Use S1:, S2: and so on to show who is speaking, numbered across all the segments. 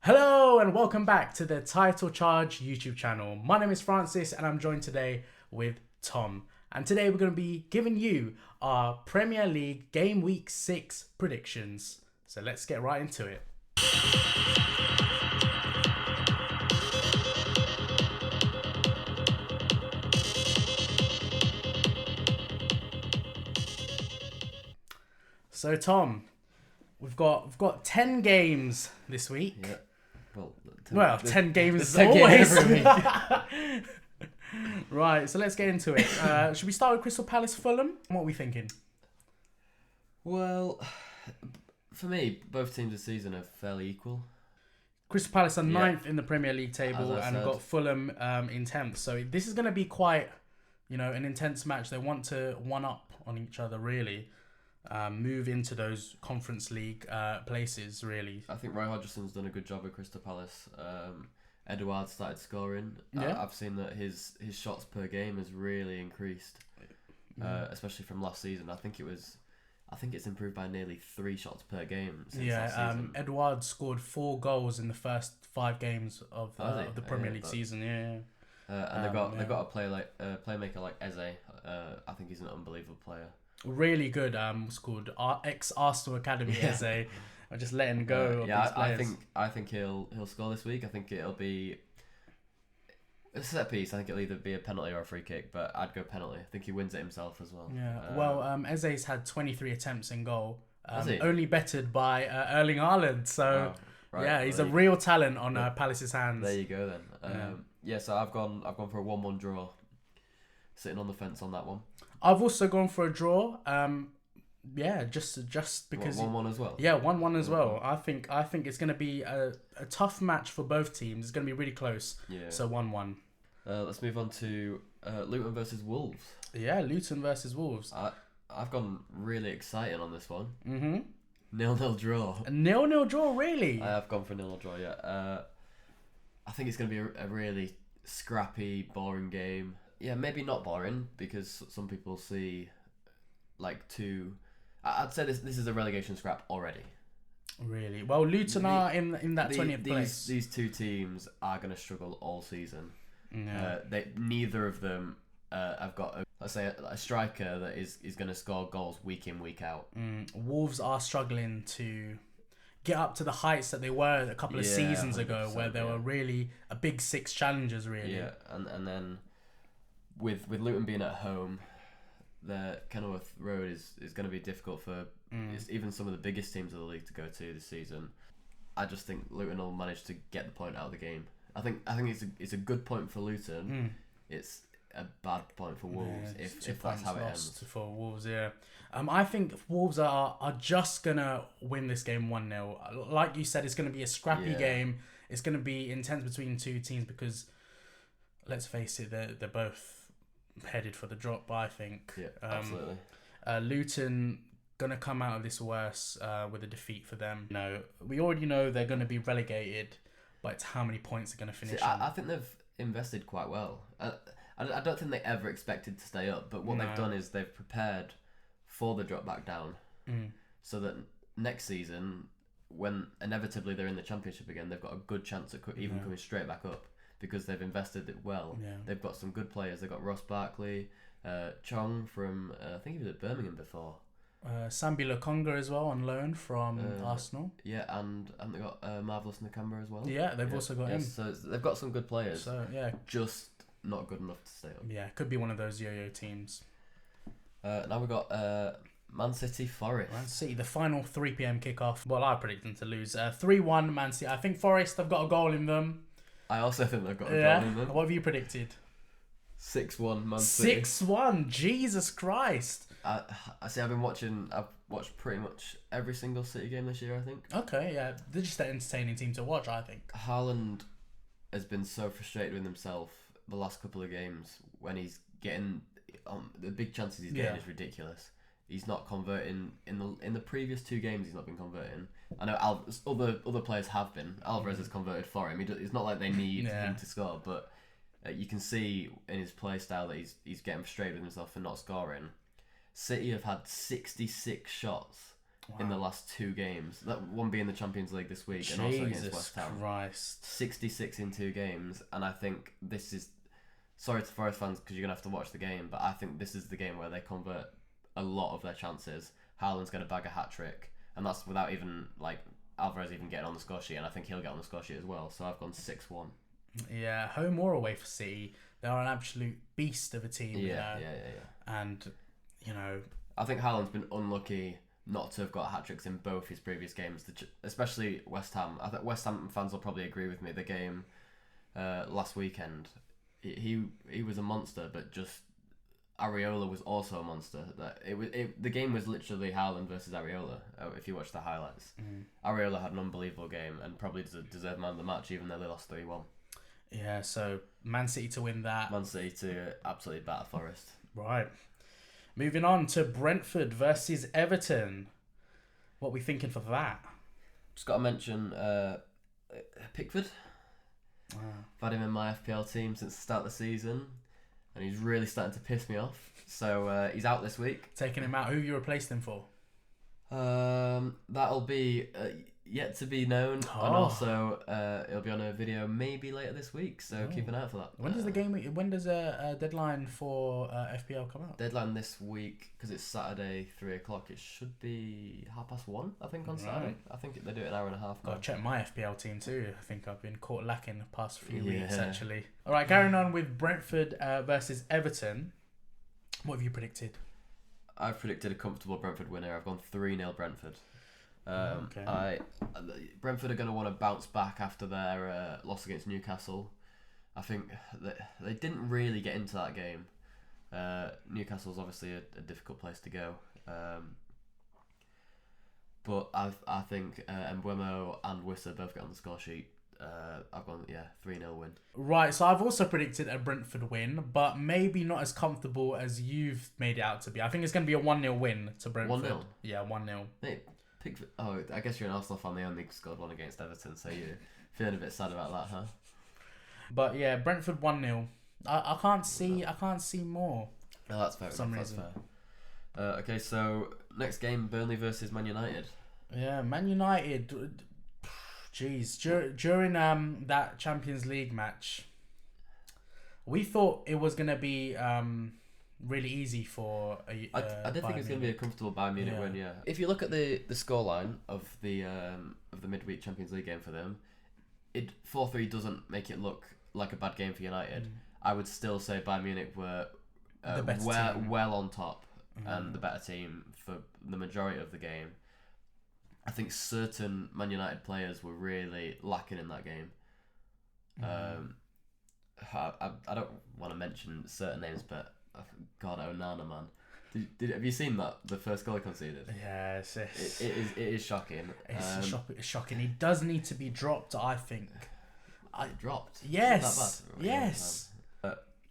S1: Hello and welcome back to the Title Charge YouTube channel. My name is Francis and I'm joined today with Tom. And today we're going to be giving you our Premier League Game Week 6 predictions. So let's get right into it. So Tom, we've got 10 games this week.
S2: Yeah.
S1: Well, 10 games as
S2: 10
S1: always.
S2: games every week.
S1: Right, so let's get into it. Should we start with Crystal Palace Fulham? What are we thinking?
S2: Well, for me, both teams this season are fairly equal.
S1: Crystal Palace are ninth in the Premier League table
S2: As I
S1: and
S2: said.
S1: got Fulham in 10th. So this is going to be quite, an intense match. They want to one up on each other, really. Move into those Conference League places, really.
S2: I think Roy Hodgson's done a good job at Crystal Palace. Edouard started scoring.
S1: Yeah.
S2: I've seen that his shots per game has really increased, especially from last season. I think it's improved by nearly 3 shots per game since last season.
S1: Edouard scored 4 goals in the first 5 games of the Premier League season.
S2: And they've got a playmaker like Eze. I think he's an unbelievable player.
S1: Really good. It's called ex-Arsenal Academy Eze. I'm just letting go.
S2: I think he'll score this week. I think it'll be a set piece. I think it'll either be a penalty or a free kick, but I'd go penalty. I think he wins it himself as well.
S1: Yeah. Eze's had 23 attempts in goal.
S2: Has he?
S1: Only bettered by Erling Haaland. So he's a real talent on Palace's hands.
S2: There you go then. So I've gone for a 1-1 draw. Sitting on the fence on that one.
S1: I've also gone for a draw. Just because
S2: 1-1 as well.
S1: Yeah, 1-1 as well. I think it's going to be a tough match for both teams. It's going to be really close. Yeah. So 1-1.
S2: Let's move on to Luton versus Wolves.
S1: Yeah, Luton versus Wolves.
S2: I've gone really exciting on this one.
S1: 0-0
S2: draw.
S1: A 0-0 draw, really?
S2: I have gone for a 0-0 draw. Yeah. I think it's going to be a really scrappy, boring game. Yeah, maybe not boring because some people see I'd say this is a relegation scrap already.
S1: Really? Well, Luton are in that 20th place.
S2: These two teams are going to struggle all season.
S1: Yeah.
S2: Neither of them have got a striker that is going to score goals week in, week out.
S1: Wolves are struggling to get up to the heights that they were a couple of seasons ago, where they were really a big 6 challengers, really.
S2: Yeah, and then with Luton being at home, the Kenilworth Road is going to be difficult for even some of the biggest teams of the league to go to this season. I just think Luton will manage to get the point out of the game. I think it's a good point for Luton. It's a bad point for Wolves if that's how it ends.
S1: For Wolves, yeah. I think Wolves are just gonna win this game 1-0. Like you said, it's gonna be a scrappy game. It's gonna be intense between two teams because, let's face it, they're both headed for the drop. I think.
S2: Yeah, absolutely.
S1: Luton gonna come out of this worse with a defeat for them. We already know they're gonna be relegated, but it's how many points they're gonna finish.
S2: I think they've invested quite well. I don't think they ever expected to stay up, but what they've done is they've prepared for the drop back down, so that next season, when inevitably they're in the Championship again, they've got a good chance of even coming straight back up because they've invested it well. Yeah. They've got some good players. They've got Ross Barkley, Chong from I think he was at Birmingham before.
S1: Sambi Lokonga as well on loan from Arsenal.
S2: Yeah, and they've got Marvelous Nakamba as well.
S1: Yeah, they've also got him.
S2: So they've got some good players.
S1: So
S2: just not good enough to stay up.
S1: Yeah, could be one of those yo-yo teams.
S2: Now we've got Man City Forest.
S1: Man City, the final 3 p.m. kickoff. Well, I predict them to lose. 3-1 Man City. I think Forest have got a goal in them.
S2: I also think they've got a goal in them.
S1: What have you predicted?
S2: 6-1 Man City.
S1: 6-1. Jesus Christ.
S2: I've watched pretty much every single City game this year, I think.
S1: Okay, yeah. They're just an entertaining team to watch, I think.
S2: Haaland has been so frustrated with himself the last couple of games when he's getting the big chances he's getting is ridiculous. He's not converting in the previous 2 games. He's not been converting. I know other players have been. Alvarez has converted for him. It's not like they need him to score, but you can see in his play style that he's getting frustrated with himself for not scoring. City have had 66 shots in the last 2 games. That one being the Champions League this week and also against West Ham.
S1: Christ.
S2: 66 in 2 games, and I think this is... Sorry to Forest fans because you're going to have to watch the game, but I think this is the game where they convert a lot of their chances. Haaland's going to bag a hat-trick, and that's without even, like, Alvarez even getting on the score sheet, and I think he'll get on the score sheet as well, so I've gone 6-1.
S1: Yeah, home or away for City, they are an absolute beast of a team.
S2: Yeah.
S1: And, you know...
S2: I think Haaland's been unlucky not to have got hat-tricks in both his previous games, especially West Ham. I think West Ham fans will probably agree with me. The game last weekend, he was a monster, but just Areola was also a monster. The game was literally Haaland versus Areola, if you watch the highlights. Areola had an unbelievable game and probably deserved man of the match, even though they lost 3-1.
S1: Yeah, so Man City to win that.
S2: Man City to absolutely batter Forest.
S1: Right. Moving on to Brentford versus Everton. What are we thinking for that?
S2: Just got to mention Pickford. I've had him in my FPL team since the start of the season, and he's really starting to piss me off. So he's out this week.
S1: Taking him out. Who you replaced him for?
S2: That'll be yet to be known, and also it'll be on a video maybe later this week. So keep an eye out for that.
S1: When does the game? When does a deadline for FPL come out?
S2: Deadline this week because it's Saturday 3:00. It should be 1:30, I think, on Saturday. I think they do it an hour and a half.
S1: Got to check my FPL team too. I think I've been caught lacking the past few weeks actually. All right, carrying on with Brentford versus Everton. What have you predicted?
S2: I've predicted a comfortable Brentford winner. I've gone 3-0 Brentford. Brentford are going to want to bounce back after their loss against Newcastle. I think they didn't really get into that game. Newcastle's obviously a difficult place to go. But I think Mbeumo and Wissa both get on the score sheet. I've gone 3-0 win.
S1: Right, so I've also predicted a Brentford win, but maybe not as comfortable as you've made it out to be. I think it's going to be a 1-0 win to Brentford.
S2: 1-0?
S1: Yeah, 1-0.
S2: Hey, Pickford. Oh, I guess you're an Arsenal fan. They only scored one against Everton, so you're feeling a bit sad about that, huh?
S1: But yeah, Brentford 1-0. I can't see more.
S2: No, that's fair. For some reason. That's fair. Okay, so next game, Burnley versus Man United.
S1: Yeah, Man United. Jeez, during that Champions League match, we thought it was gonna be really easy for
S2: I did think it was gonna be a comfortable Bayern Munich win. Yeah. If you look at the scoreline of the midweek Champions League game for them, 4-3 doesn't make it look like a bad game for United. I would still say Bayern Munich were well on top and the better team for the majority of the game. I think certain Man United players were really lacking in that game. I don't want to mention certain names, but God, Onana, man. Have you seen that? The first goal he conceded?
S1: Yes.
S2: It is shocking.
S1: It's shocking. He does need to be dropped, I think.
S2: Dropped?
S1: Yes.
S2: That bad?
S1: Yes.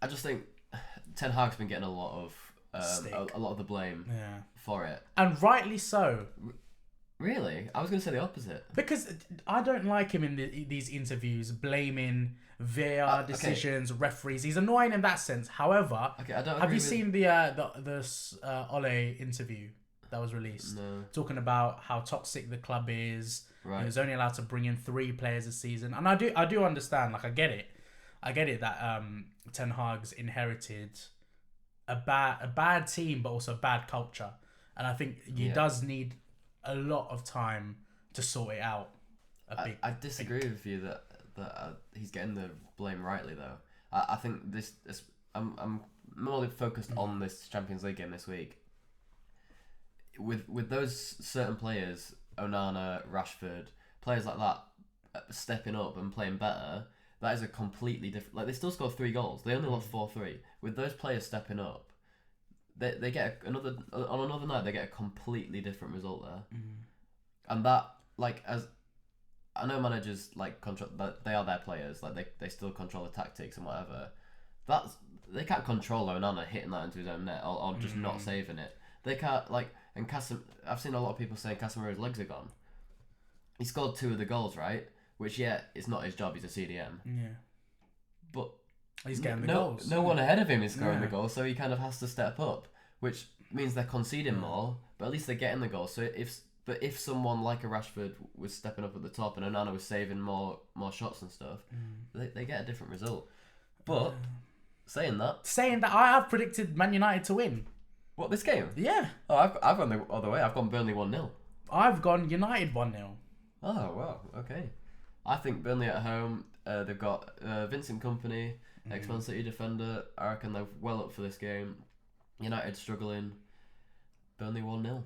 S2: I just think Ten Hag's been getting a lot of the blame for it.
S1: And rightly so.
S2: Really? I was going to say the opposite.
S1: Because I don't like him in these interviews blaming VAR decisions, referees. He's annoying in that sense. However, have you seen the Ole interview that was released?
S2: No.
S1: Talking about how toxic the club is.
S2: Right.
S1: He was only allowed to bring in 3 players a season. And I do understand. Like, I get it that Ten Hag's inherited a bad team, but also bad culture. And I think he does need a lot of time to sort it out.
S2: I disagree with you that he's getting the blame rightly though. I think I'm more focused on this Champions League game this week. With those certain players, Onana, Rashford, players like that stepping up and playing better, that is a completely different. Like, they still scored 3 goals. They only lost 4-3. With those players stepping up, they get another night. They get a completely different result there, and that, like, as I know managers like control, that they are their players. Like, they still control the tactics and whatever. They can't control Onana hitting that into his own net or just not saving it. They can't, like, and I've seen a lot of people saying Casemiro's legs are gone. He scored 2 of the goals, right? Which, it's not his job. He's a CDM.
S1: Yeah.
S2: But
S1: he's getting the goals.
S2: No one ahead of him is scoring the goals, so he kind of has to step up, which means they're conceding more, but at least they're getting the goals. So if But if someone like a Rashford was stepping up at the top and Onana was saving more shots and stuff, they get a different result. But saying that,
S1: I have predicted Man United to win.
S2: what, this game?
S1: Yeah.
S2: Oh, I've gone the other way. I've gone Burnley 1-0.
S1: I've gone United 1-0.
S2: Oh wow, okay. I think Burnley at home. They've got Vincent Kompany, ex-Man City defender. I reckon they're well up for this game. United struggling. Burnley 1-0.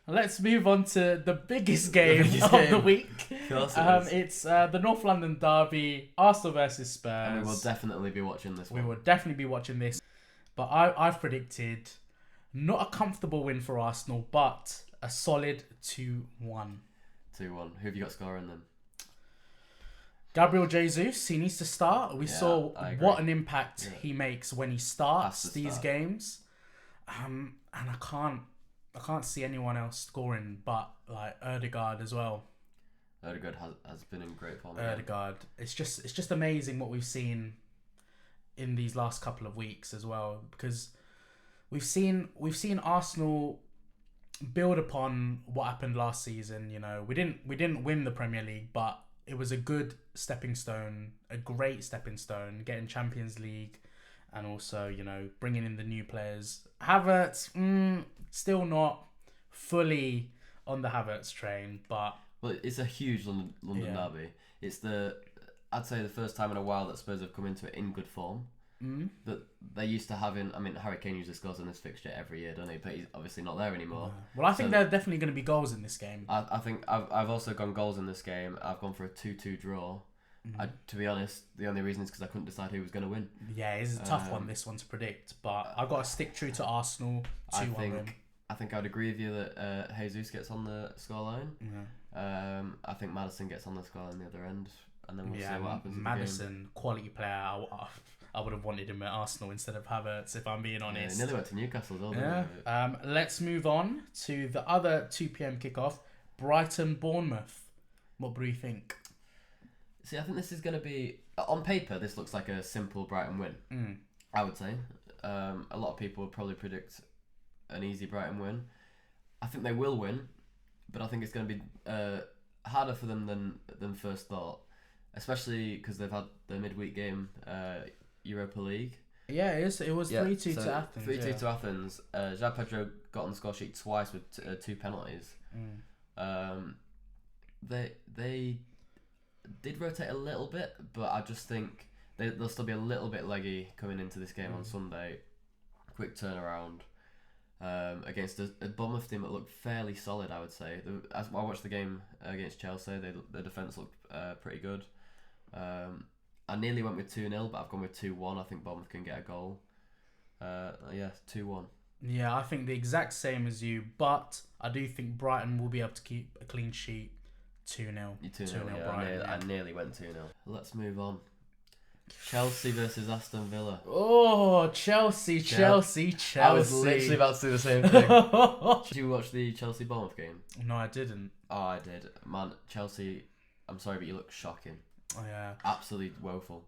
S1: Let's move on to the biggest game of the week.
S2: Of course
S1: it's the North London derby, Arsenal versus Spurs.
S2: And we will definitely be watching this one.
S1: We will definitely be watching this. But I've predicted not a comfortable win for Arsenal, but a solid 2-1.
S2: 2-1. Who have you got scoring then?
S1: Gabriel Jesus, he needs to start. We saw what an impact he makes when he starts these games. And I can't see anyone else scoring but like Ødegaard as well.
S2: Ødegaard has been in great form.
S1: Ødegaard. It's just amazing what we've seen in these last couple of weeks as well, because we've seen Arsenal build upon what happened last season. You know, we didn't win the Premier League, but it was a good stepping stone, a great stepping stone, getting Champions League, and also, you know, bringing in the new players. Havertz, still not fully on the Havertz train, but...
S2: Well, it's a huge London derby. It's I'd say the first time in a while that Spurs have come into it in good form. That they used to having. I mean, Harry Kane usually scores in this fixture every year, doesn't he? But he's obviously not there anymore.
S1: Well, I think there are definitely going to be goals in this game.
S2: I think I've also gone goals in this game. I've gone for a 2-2 draw. To be honest, the only reason is because I couldn't decide who was going to win.
S1: Yeah, it's a tough one, this one, to predict. But I've got to stick true to Arsenal. 2-1 win.
S2: I think I'd agree with you that Jesus gets on the scoreline.
S1: Yeah.
S2: I think Maddison gets on the scoreline the other end, and then we'll see what happens.
S1: Maddison, quality player. I would have wanted him at Arsenal instead of Havertz, if I'm being honest.
S2: He nearly went to Newcastle as well.
S1: Yeah. Let's move on to the other 2 p.m. kickoff, Brighton-Bournemouth. What do you think?
S2: See, I think this is going to be... On paper, this looks like a simple Brighton win, I would say. A lot of people would probably predict an easy Brighton win. I think they will win, but I think it's going to be harder for them than first thought, especially because they've had the midweek game, Europa League.
S1: Yeah, it was 3-2 to Athens.
S2: 3-2 to Athens. João Pedro got on the score sheet twice with 2 penalties. They did rotate a little bit, but I just think they'll still be a little bit leggy coming into this game on Sunday. Quick turnaround against a Bournemouth team that looked fairly solid, I would say. I watched the game against Chelsea. The defence looked pretty good. I nearly went with 2-0, but I've gone with 2-1. I think Bournemouth can get a goal. 2-1. Yeah,
S1: I think the exact same as you, but I do think Brighton will be able to keep a clean sheet. 2-0.
S2: 2-0, Brighton. I nearly went 2-0. Let's move on. Chelsea versus Aston Villa.
S1: Oh, Chelsea. I
S2: was literally about to do the same thing. Did you watch the Chelsea-Bournemouth game?
S1: No, I didn't.
S2: Oh, I did. Man, Chelsea, I'm sorry, but you look shocking.
S1: Oh, yeah.
S2: Absolutely woeful.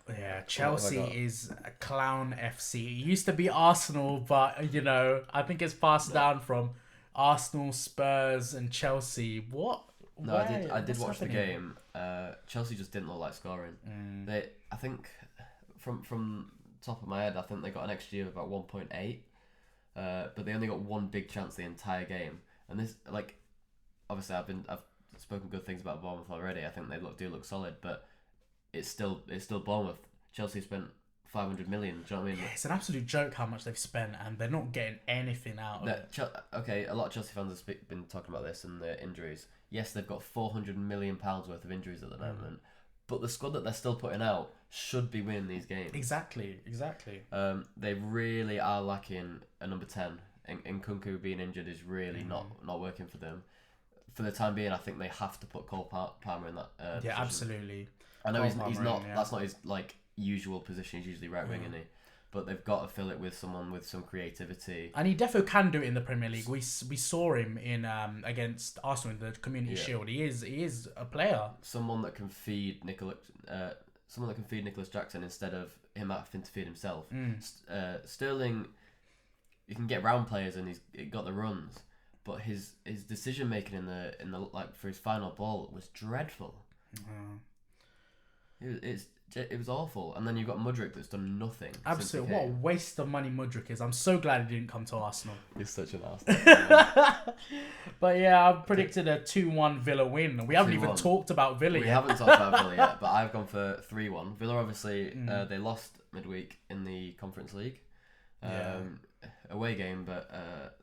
S1: Yeah, Chelsea is a clown FC. It used to be Arsenal, but, you know, I think it's passed down from Arsenal, Spurs, and Chelsea. What?
S2: No, I did watch the game. Chelsea just didn't look like scoring. I think from top of my head, I think they got an XG of about 1.8, but they only got one big chance the entire game. And this, like, obviously I've spoken good things about Bournemouth already. I think they do look solid, but it's still Bournemouth. Chelsea spent 500 million. Do you know what I mean?
S1: Yeah, it's an absolute joke how much they've spent, and they're not getting anything out of it.
S2: Okay, a lot of Chelsea fans have been talking about this and the injuries. Yes, they've got £400 million worth of injuries at the moment, but the squad that they're still putting out should be winning these games.
S1: Exactly.
S2: They really are lacking a number 10, and Nkunku being injured is really not working for them. For the time being, I think they have to put Cole Palmer in that position.
S1: Absolutely.
S2: I know he's not. That's not his usual position. He's usually right wing, isn't he? But they've got to fill it with someone with some creativity. And
S1: he definitely can do it in the Premier League. We saw him in against Arsenal in the Community Shield. He is a player. Someone that can feed Nicholas
S2: Jackson instead of him having to feed himself. Sterling, you can get round players and he's got the runs, but his decision making in the like for his final ball was dreadful. It was awful. And then you've got Mudryk that's done nothing.
S1: Absolutely. What a waste of money Mudryk is. I'm so glad he didn't come to Arsenal.
S2: He's such an Arsenal.
S1: But yeah, I've predicted a 2-1 Villa win. We haven't even talked about Villa yet.
S2: We haven't talked about Villa yet, but I've gone for 3-1. Villa, obviously, they lost midweek in the Conference League. Away game, but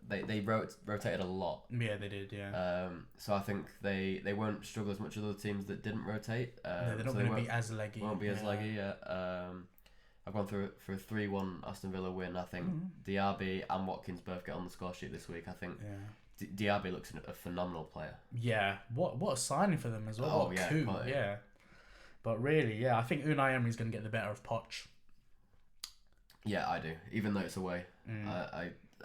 S2: they rotated a lot.
S1: Yeah, they did, yeah.
S2: So I think they won't struggle as much as other teams that didn't rotate.
S1: No, they're not going to be as leggy.
S2: Won't be as leggy, yeah. I've gone for a 3-1 Aston Villa win. I think Diaby and Watkins both get on the score sheet this week. I think Diaby looks a phenomenal player.
S1: Yeah, what a signing for them as well. What a coup. Yeah. But really, yeah, I think Unai Emery's going to get the better of Poch.
S2: Yeah, I do. Even though it's away,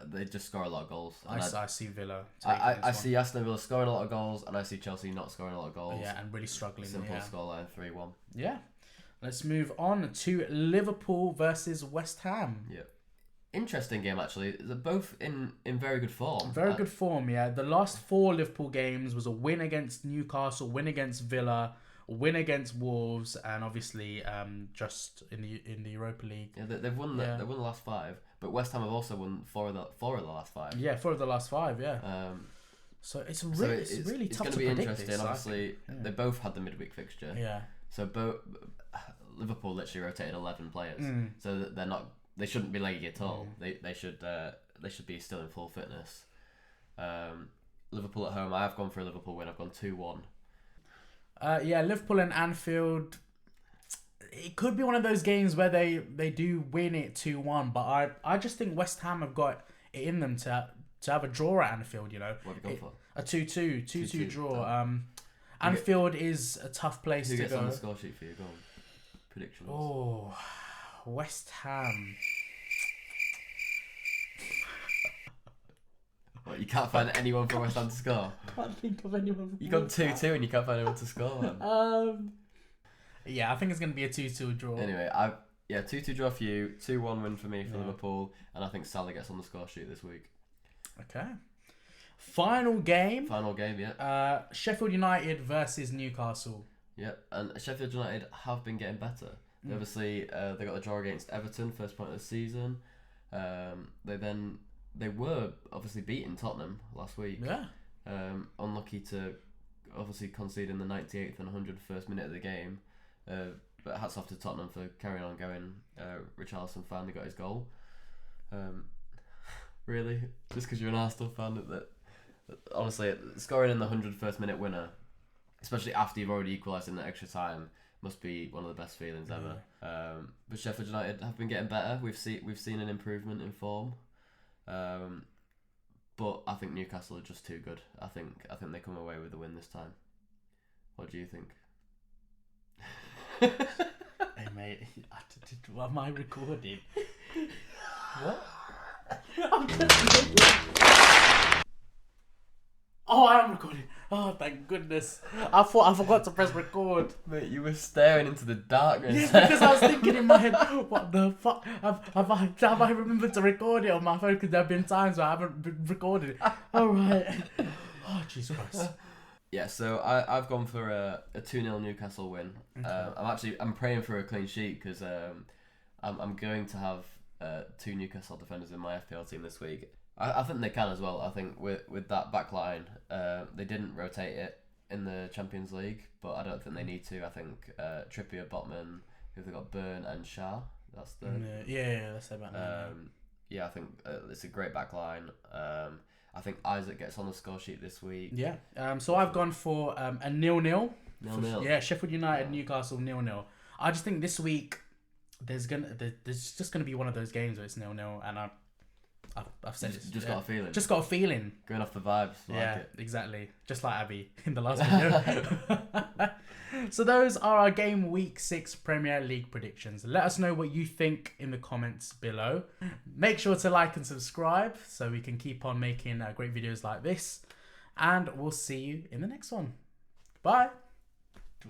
S2: they just score a lot of goals.
S1: I see Villa.
S2: I see Aston Villa scoring a lot of goals, and I see Chelsea not scoring a lot of goals.
S1: Yeah, and really struggling.
S2: Simple scoreline 3-1.
S1: Yeah. Let's move on to Liverpool versus West Ham.
S2: Yeah. Interesting game, actually. They're both in very good form.
S1: Very good form, yeah. The last 4 Liverpool games was a win against Newcastle, win against Villa, win against Wolves, and obviously just in the Europa League.
S2: Yeah, they've won the last 5, but West Ham have also won 4 of the last 5.
S1: Yeah, 4 of the last 5. Yeah. So it's really tough to predict. It's going to be interesting.
S2: Obviously, they both had the midweek fixture.
S1: Yeah.
S2: So Liverpool literally rotated 11 players, so they're not. They shouldn't be leggy at all. They should be still in full fitness. Liverpool at home. I've gone for a Liverpool win. I've gone 2-1.
S1: Yeah, Liverpool and Anfield. It could be one of those games where they do win it 2-1, but I just think West Ham have got it in them to have a draw at Anfield. You know,
S2: what have you gone for?
S1: A 2-2 draw. Anfield is a tough place to go.
S2: Who gets on the score sheet for your goal predictions?
S1: Oh, West Ham.
S2: What, you can't find anyone from West Ham to score?
S1: I can't think of anyone.
S2: You got 2-2 and you can't find anyone to score, man.
S1: Yeah, I think it's going to be a 2-2 draw.
S2: Anyway, 2-2 draw for you, 2-1 win for me for Liverpool, and I think Salah gets on the score sheet this week. Okay.
S1: Final game,
S2: yeah.
S1: Sheffield United versus Newcastle.
S2: Yep, and Sheffield United have been getting better. Obviously, they got the draw against Everton, first point of the season. They were obviously beating Tottenham last week.
S1: Yeah.
S2: Unlucky to obviously concede in the 98th and 101st minute of the game. But hats off to Tottenham for carrying on going. Richarlison finally got his goal. Really? Just because you're an Arsenal fan? Honestly, scoring in the 101st minute winner, especially after you've already equalised in the extra time, must be one of the best feelings ever. But Sheffield United have been getting better. We've seen an improvement in form. But I think Newcastle are just too good. I think they come away with the win this time. What do you think?
S1: Hey mate, am I recording? What? Oh, I am recording. Oh, thank goodness. I thought I forgot to press record.
S2: Mate, you were staring into the darkness.
S1: Yes, because I was thinking in my head, what the fuck? Have I remembered to record it on my phone? Because there have been times where I haven't recorded it. Alright. Oh, Jesus Christ.
S2: Yeah, so I've gone for a 2-0 Newcastle win. Okay. I'm praying for a clean sheet because I'm going to have 2 Newcastle defenders in my FPL team this week. I think they can as well. I think with that back line, they didn't rotate it in the Champions League, but I don't think they need to. I think Trippier, Botman, who they've got Byrne and Shah. That's the
S1: that's their back line.
S2: Yeah, I think it's a great back line. I think Isaac gets on the score sheet this week.
S1: Yeah. So I've gone for a 0-0.
S2: 0-0.
S1: Yeah, Sheffield United, Newcastle 0-0. I just think this week there's just gonna be one of those games where it's 0-0, and I've said it.
S2: Just got a feeling.
S1: Just got a feeling.
S2: Going off the vibes.
S1: Yeah, like exactly. Just like Abby in the last video. So those are our Game Week 6 Premier League predictions. Let us know what you think in the comments below. Make sure to like and subscribe so we can keep on making great videos like this. And we'll see you in the next one. Bye.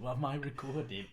S1: Am I recording?